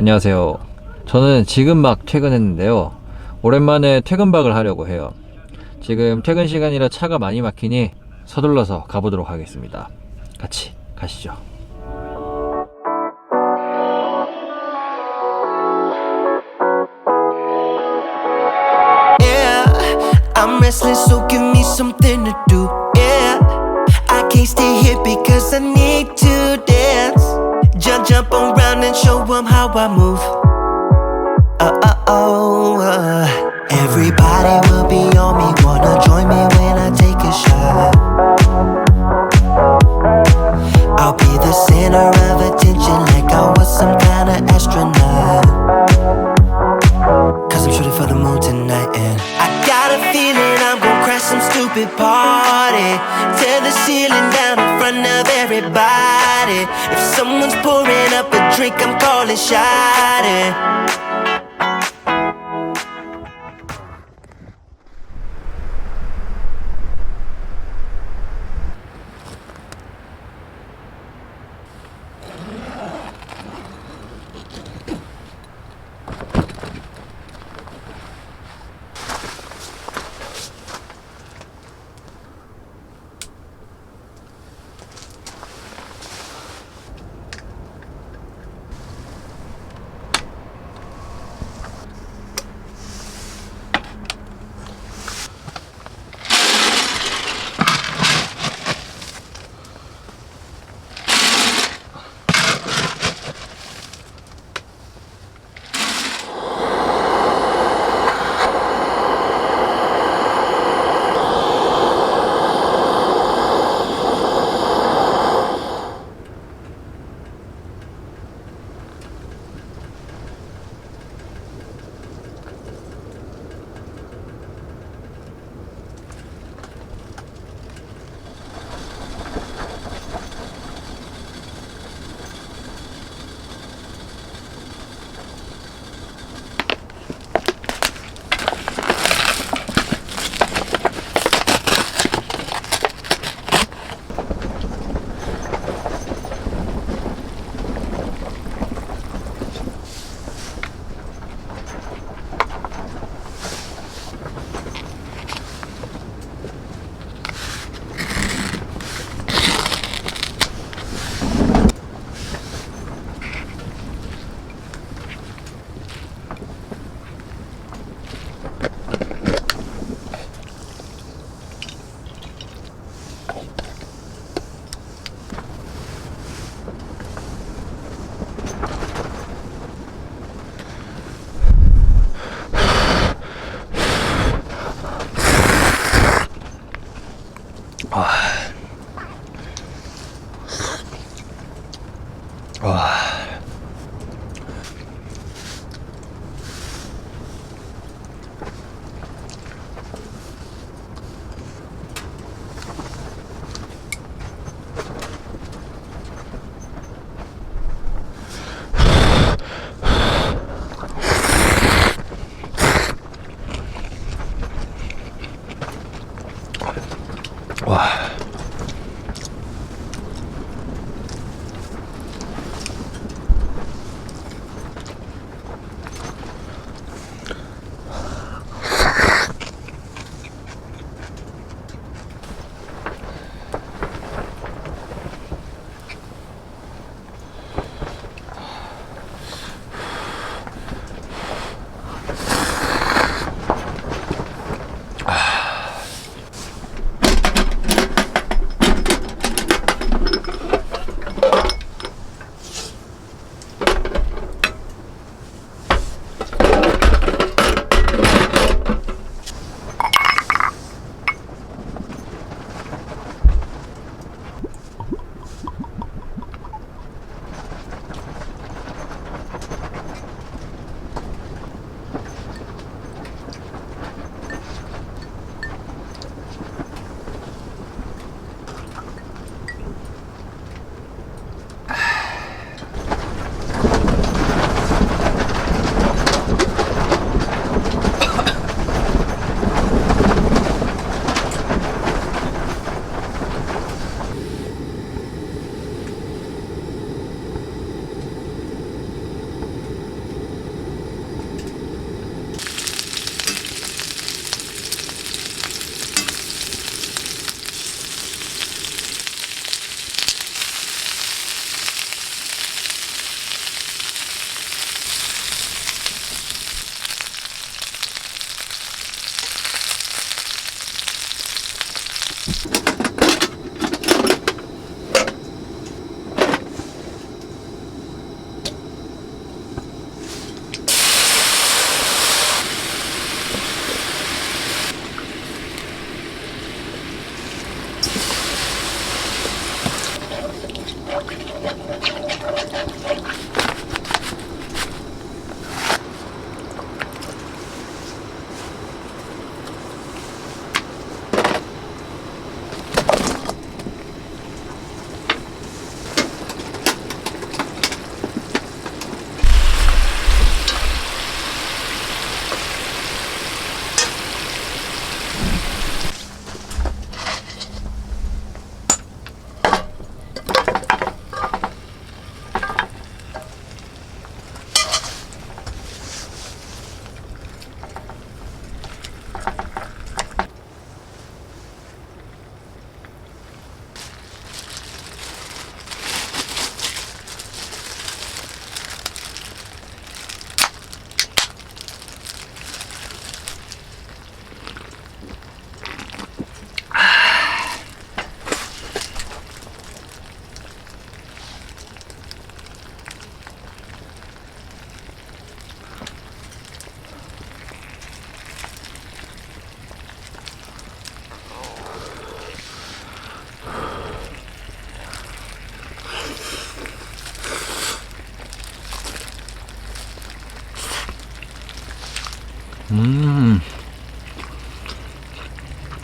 안녕하세요. 저는 지금 막 퇴근했는데요. 오랜만에 퇴근박을 하려고 해요. 지금 퇴근 시간이라 차가 많이 막히니 서둘러서 가보도록 하겠습니다. 같이 가시죠. I'm restless, so give me something to do. Yeah, I can't stay here because I need to dance. Jump around and show 'em how I move. Everybody will be on me, wanna join me when I take a shot. I'll be the center of attention like I was some kind of astronaut. Cause I'm shooting for the moon tonight and I got a feeling I'm gonna crash some stupid party. Tear the ceiling down in front of everybody. If someone's pouring up a drink, I'm calling shawty.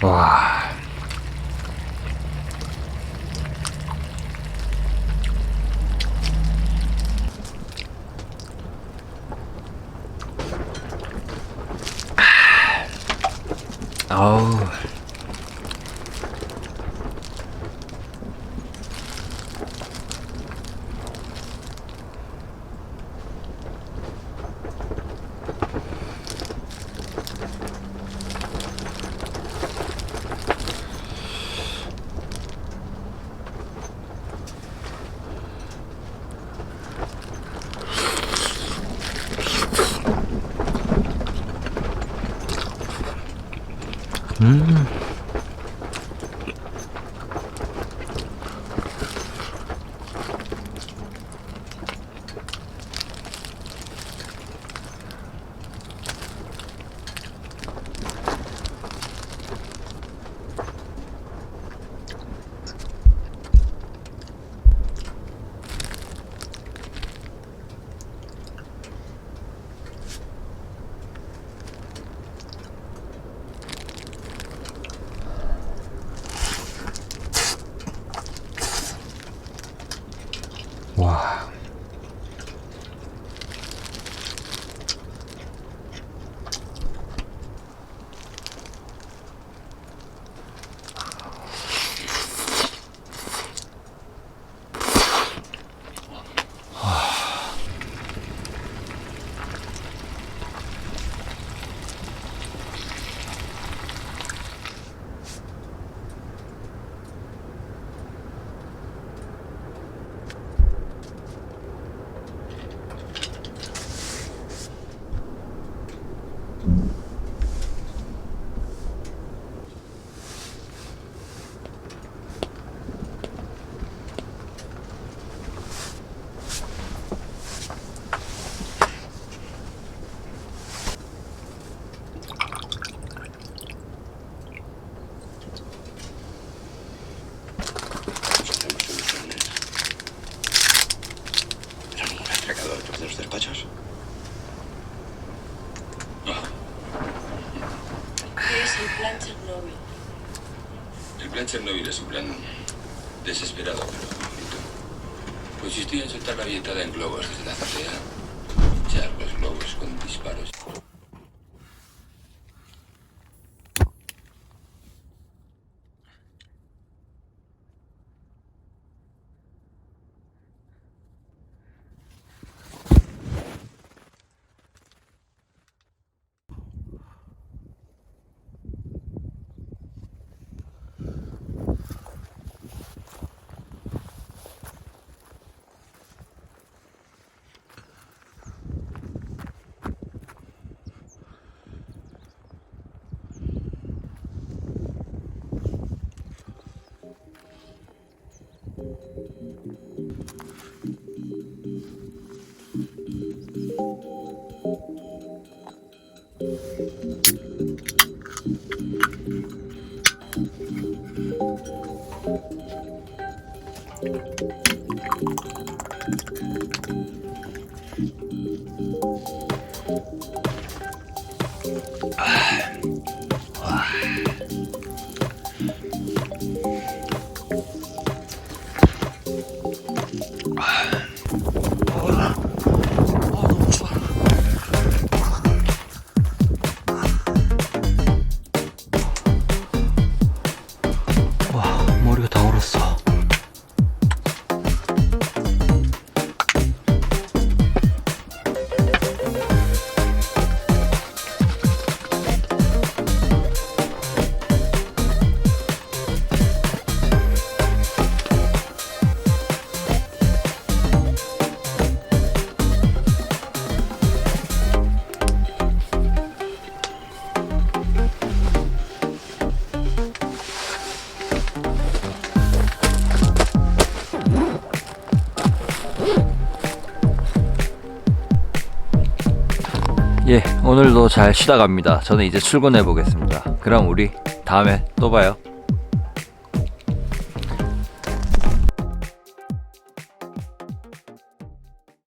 와. 아우. 와. El plan Chernobyl es un plan desesperado, pero bonito. Consistía en soltar la billetera en globos desde la azotea, echar los globos con disparos. 예, 오늘도 잘 쉬다 갑니다. 저는 이제 출근해 보겠습니다. 그럼 우리 다음에 또 봐요.